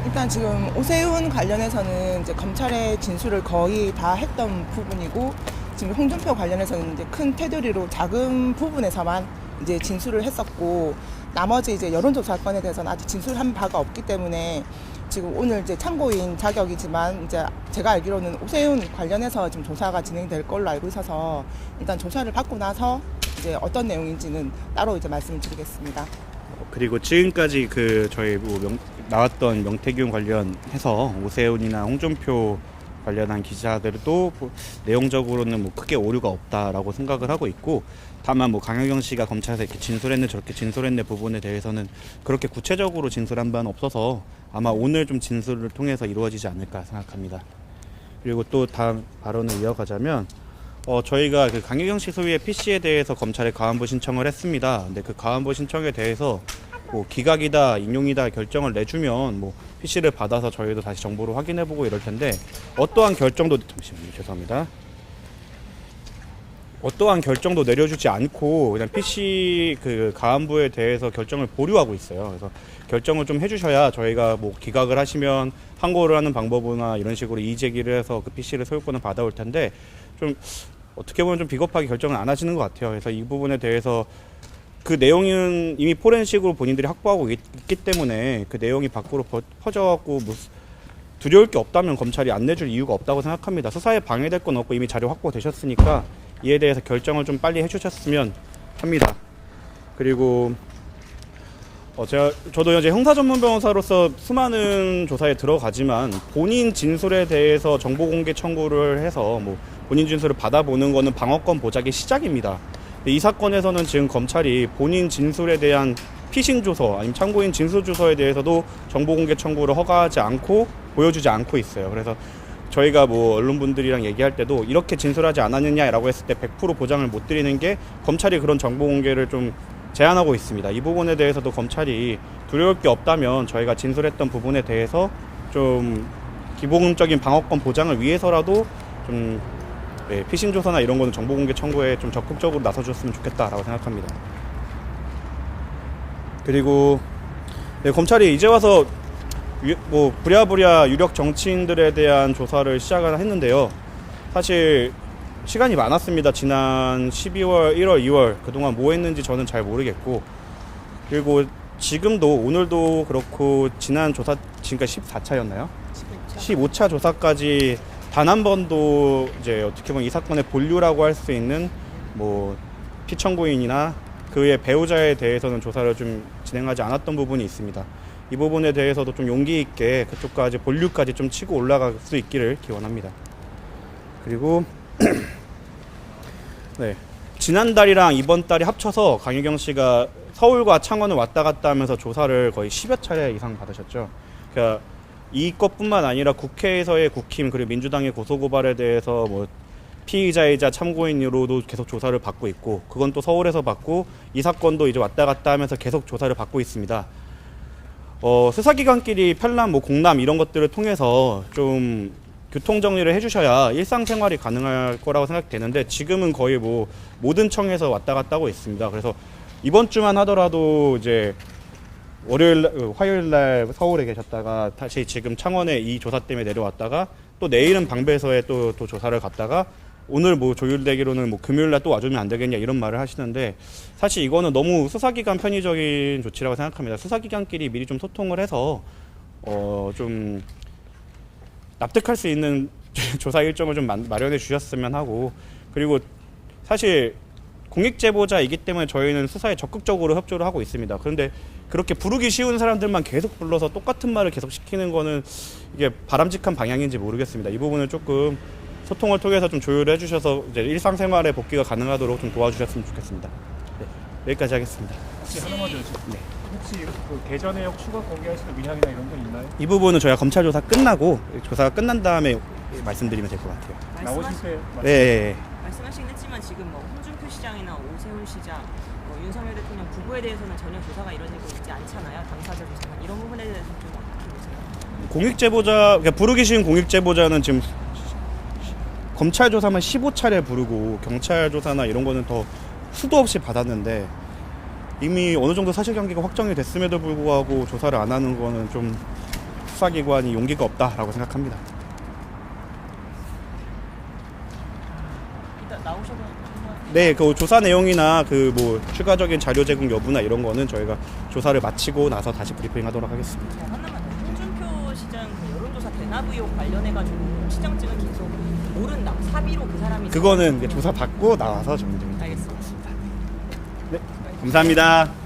일단 지금 오세훈 관련해서는 이제 검찰의 진술을 거의 다 했던 부분이고, 지금 홍준표 관련해서는 이제 큰 테두리로 작은 부분에서만 이제 진술을 했었고, 나머지 이제 여론조사 건에 대해서는 아직 진술한 바가 없기 때문에 지금 오늘 이제 참고인 자격이지만 이제 제가 알기로는 오세훈 관련해서 지금 조사가 진행될 걸로 알고 있어서 일단 조사를 받고 나서 이제 어떤 내용인지는 따로 이제 말씀을 드리겠습니다. 그리고 지금까지 저희 나왔던 명태균 관련해서 오세훈이나 홍준표 관련한 기자들도 내용적으로는 크게 오류가 없다라고 생각을 하고 있고, 다만 강효경 씨가 검찰에서 이렇게 진술했네 저렇게 진술했네 부분에 대해서는 그렇게 구체적으로 진술한 바는 없어서 아마 오늘 좀 진술을 통해서 이루어지지 않을까 생각합니다. 그리고 또 다음 발언을 이어가자면 저희가 강효경 씨 소유의 PC에 대해서 검찰에 가안부 신청을 했습니다. 근데 그 가안부 신청에 대해서 기각이다, 인용이다 결정을 내주면 PC를 받아서 저희도 다시 정보를 확인해보고 이럴 텐데 어떠한 결정도 잠시만요, 죄송합니다. 어떠한 결정도 내려주지 않고 그냥 PC 가안부에 대해서 결정을 보류하고 있어요. 그래서 결정을 좀 해주셔야 저희가 기각을 하시면 항고를 하는 방법이나 이런 식으로 이의 제기를 해서 그 PC를 소유권을 받아올 텐데 좀 어떻게 보면 좀 비겁하게 결정을 안 하시는 것 같아요. 그래서 이 부분에 대해서 그 내용은 이미 포렌식으로 본인들이 확보하고 있기 때문에 그 내용이 밖으로 퍼져갖고 두려울 게 없다면 검찰이 안 내줄 이유가 없다고 생각합니다. 수사에 방해될 건 없고 이미 자료 확보되셨으니까 이에 대해서 결정을 좀 빨리 해주셨으면 합니다. 그리고 저도 이제 형사 전문 변호사로서 수많은 조사에 들어가지만 본인 진술에 대해서 정보 공개 청구를 해서 본인 진술을 받아보는 거는 방어권 보장의 시작입니다. 이 사건에서는 지금 검찰이 본인 진술에 대한 피신 조서 아니면 참고인 진술 조서에 대해서도 정보 공개 청구를 허가하지 않고 보여주지 않고 있어요. 그래서 저희가 언론분들이랑 얘기할 때도 이렇게 진술하지 않았느냐라고 했을 때 100% 보장을 못 드리는 게 검찰이 그런 정보 공개를 좀 제한하고 있습니다. 이 부분에 대해서도 검찰이 두려울 게 없다면 저희가 진술했던 부분에 대해서 좀 기본적인 방어권 보장을 위해서라도 좀 피신 조사나 이런 거는 정보 공개 청구에 좀 적극적으로 나서줬으면 좋겠다라고 생각합니다. 그리고 검찰이 이제 와서 부랴부랴 유력 정치인들에 대한 조사를 시작을 했는데요. 사실 시간이 많았습니다. 지난 12월, 1월, 2월 그동안 뭐 했는지 저는 잘 모르겠고, 그리고 지금도 오늘도 그렇고 지난 조사 지금까지 14차였나요? 15차 조사까지 단 한 번도 이제 어떻게 보면 이 사건의 본류라고 할 수 있는 피청구인이나 그의 배우자에 대해서는 조사를 좀 진행하지 않았던 부분이 있습니다. 이 부분에 대해서도 좀 용기 있게 그쪽까지 본류까지 좀 치고 올라갈 수 있기를 기원합니다. 그리고 지난달이랑 이번 달이 합쳐서 강효경 씨가 서울과 창원을 왔다 갔다 하면서 조사를 거의 10여 차례 이상 받으셨죠. 그러니까 이것뿐만 아니라 국회에서의 국힘 그리고 민주당의 고소고발에 대해서 피의자이자 참고인으로도 계속 조사를 받고 있고, 그건 또 서울에서 받고 이 사건도 이제 왔다 갔다 하면서 계속 조사를 받고 있습니다. 수사기관끼리 편람, 공람 이런 것들을 통해서 좀 교통정리를 해주셔야 일상생활이 가능할 거라고 생각되는데 지금은 거의 모든 청에서 왔다 갔다 하고 있습니다. 그래서 이번 주만 하더라도 이제 화요일 날 서울에 계셨다가 다시 지금 창원에 이 조사 때문에 내려왔다가 또 내일은 방배서에 또 조사를 갔다가 오늘 조율되기로는 금요일 날 또 와주면 안 되겠냐 이런 말을 하시는데, 사실 이거는 너무 수사기관 편의적인 조치라고 생각합니다. 수사기관끼리 미리 좀 소통을 해서 좀 납득할 수 있는 조사 일정을 좀 마련해 주셨으면 하고, 그리고 사실 공익제보자이기 때문에 저희는 수사에 적극적으로 협조를 하고 있습니다. 그런데 그렇게 부르기 쉬운 사람들만 계속 불러서 똑같은 말을 계속 시키는 거는 이게 바람직한 방향인지 모르겠습니다. 이 부분을 조금 소통을 통해서 좀 조율해 주셔서 이제 일상생활에 복귀가 가능하도록 좀 도와주셨으면 좋겠습니다. 여기까지 하겠습니다. 혹시 하나만 더 여쭤볼게요. 네. 혹시 계좌 내역 추가 공개하시는 의향이나 이런 건 있나요? 이 부분은 저희가 검찰 조사 끝나고 조사가 끝난 다음에 말씀드리면 될 것 같아요. 나오실 때 네. 말씀하시긴 했지만 지금 홍준표 시장이나 오세훈 시장, 윤석열 대통령 부부에 대해서는 전혀 조사가 이루어지고 있지 않잖아요. 당사자 조사만. 이런 부분에 대해서 좀 어떻게 보세요? 공익제보자, 부르기 쉬운 공익제보자는 지금 검찰 조사만 15차례 부르고 경찰 조사나 이런 거는 더 수도 없이 받았는데 이미 어느 정도 사실관계가 확정이 됐음에도 불구하고 조사를 안 하는 거는 좀 수사기관이 용기가 없다라고 생각합니다. 일단 나오셔도 네, 그 조사 내용이나 그 뭐 추가적인 자료 제공 여부나 이런 거는 저희가 조사를 마치고 나서 다시 브리핑하도록 하겠습니다. 하나만 더. 홍준표 시장 그 여론조사 대납 의혹 관련해가지고 시장증은 계속 모른다. 사비로 그 사람이 그거는 이제 조사 받고 나와서 정리됩니다. 알겠습니다. 네, 감사합니다.